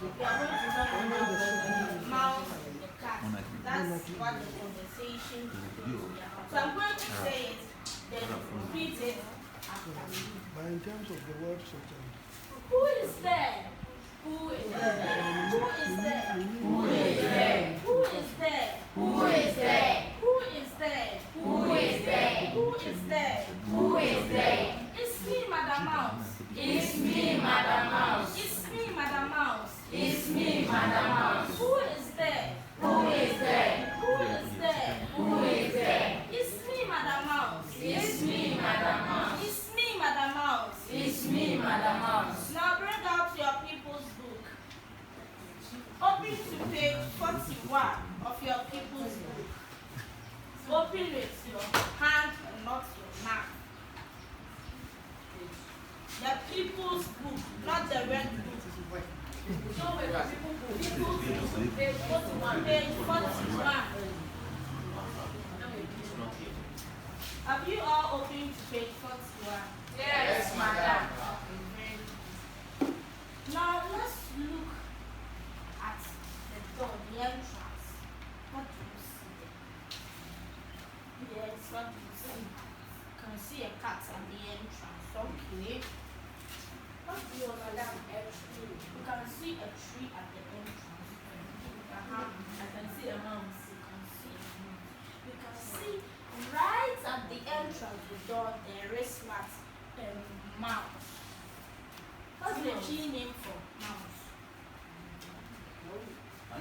We are going to talk about the mouse and the cat. That's what the conversation is. So I'm going to say it, then repeat it after me. But in terms of the word who is there? Who is there? Who is there? Who is there? Who is there? Who is there? Who is there? Who is there? Who is there? Who is there? It's me, Madam Mouse. It's me, Madam Mouse. It's me, Madam Mouse. It's me, Madam Mouse. Who is there? Who is there? Who is there? Who is there? It's me, Madam Mouse. It's me, Madam Mouse. It's me, Madam Mouse. It's me, Madam Mouse. Now bring out your people's book. Open to page 41 of your people's book. Open with your hand and not your mouth. The people's book, not the red book. So with the people's book, page 41. Page 41. Have you all opened to page 41? Yes, Madam. Now let's look at the door, the entrance. What do you see there? Yes, what do you see? You can see a cat at the entrance. Okay. What do you Madam? A tree. You can see a tree at the entrance. I can see a mouse. You can see a mouse. You can see right at the entrance of the door there is what? A mouse. What's the tree name for mouse?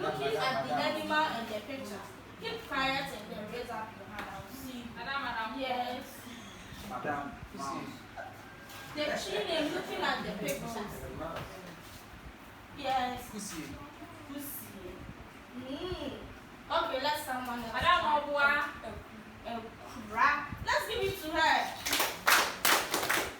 Looking at the animal and the picture. Keep quiet and then raise up your hand. I will see. Madam. Yes. Madam Mouse. The tree name looking at the picture. Yes. Pussy. Okay, let's someone else. Madam Obua. A crab. Let's give it to her.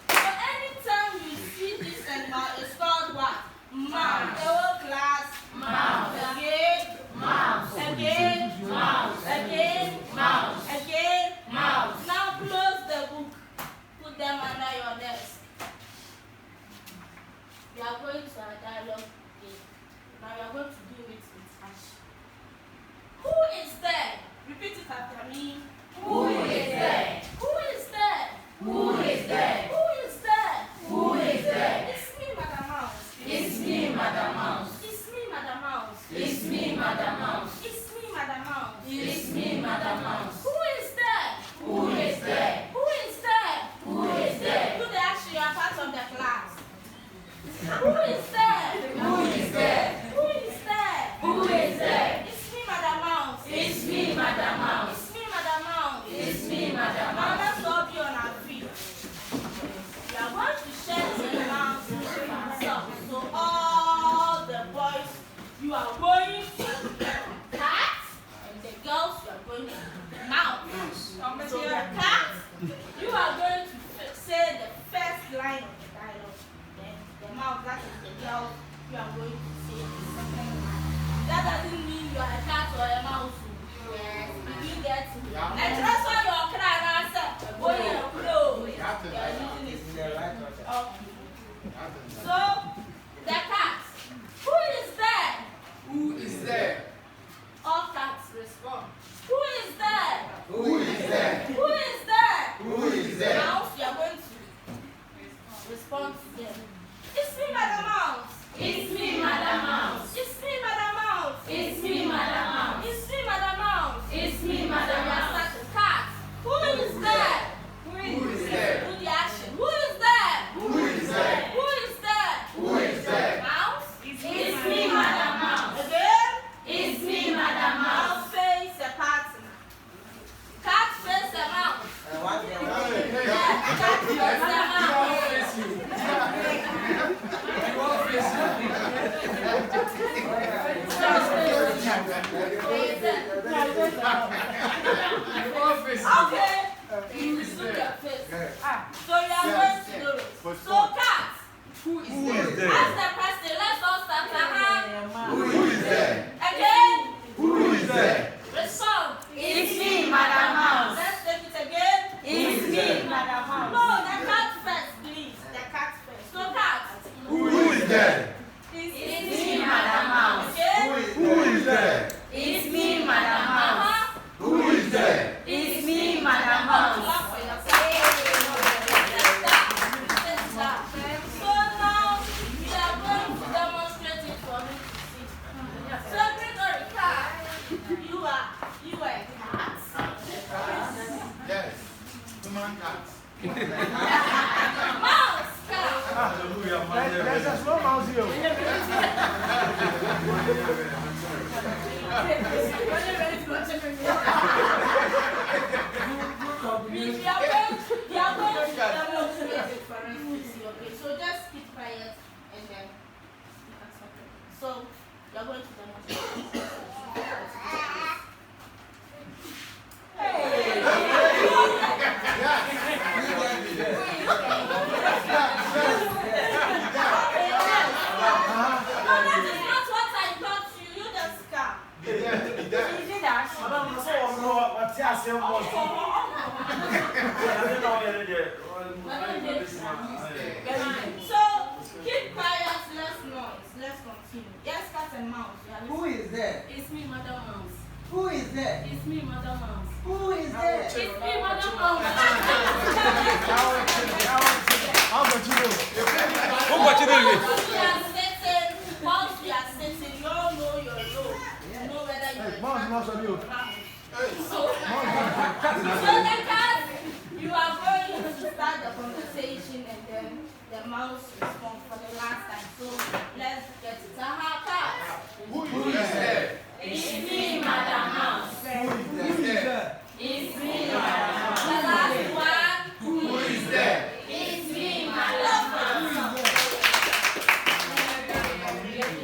So anytime you see this animal, it's called what? Mouse. The whole class. Mouse. Again. Mouse. Again. Mouse. Again. Mouse. Again. Mouse. Now close the book. Put them under your desk. We are going to a dialogue game. Now we are going to do it with Ash. Who is there? Repeat it after me. Who is there? Who is there? Who is there? Who is there? Who is there? It's me, Madam Mouse. It's me, Madam Mouse. It's me, Madam Mouse. It's me, Madam Mouse. It's me, Madam Mouse. It's me, Madam Mouse. Who is there? Who is there? Who is there? Who is there? Do the action, you are part of the class. Who is there? Who is there? Who is there? Who is there? It's me, Madam Mouse. It's me, Madam Mouse. It's me, Madam Mouse. It's me, Madam Now Mouse. let's all be on our feet. We are going to share the announcement with ourselves. So all the boys, you are going to cat, and the girls, you are going to mouse. So the cat, you are going to say the first line of the dialogue. Then the mouse, that is the girl, you are going to say the second line. That doesn't mean you are a cat or a mouse. Yes, you get me. And that's why you are crying and answer. Oh, yeah, no. You are using it. Okay. So, the cat. Who is there? Who is there? All cats respond. Who is there? Who is there? Who is there? Who is there? Mouse, you are going to respond to them. It's me, Madam Mouse. It's me, Madam Mouse. It's me, Madam Mouse. It's me, Madam Mouse. It's me, Madam Mouse. It's me, Madam Mouse. Cat. Who is there? Who is there? Do the action. Who is there? Who is there? Who is there? Who is there? Mouse. It's me, Madam Mouse. Again. It's me, Madam Mouse. Mouse face a partner. Cat face a mouse. Cat face a mouse. Okay. Look at face. So you are going to do it. So cat. Who is there? Ask the question. Let's all start. Who is there? Again. Who is there? Respond. It's me, Madam Mouse. Let's take it again. It's me, Madam Mouse. No, the cat first, please. The cat first. So cat. Who is there? It's It's me, Madam There's a small mouse here. Okay, so just keep quiet and then so you're going to demonstrate. So keep quiet, less noise, let's continue. Yes, cat and mouse. Who is there? It's me, Madam Mouse. Who is there? It's me, Madam Mouse. Who is there? It's me, Madam Mouse. How about you? Once we are sitting, you all know your role. You know whether you Mouse, mouse on you.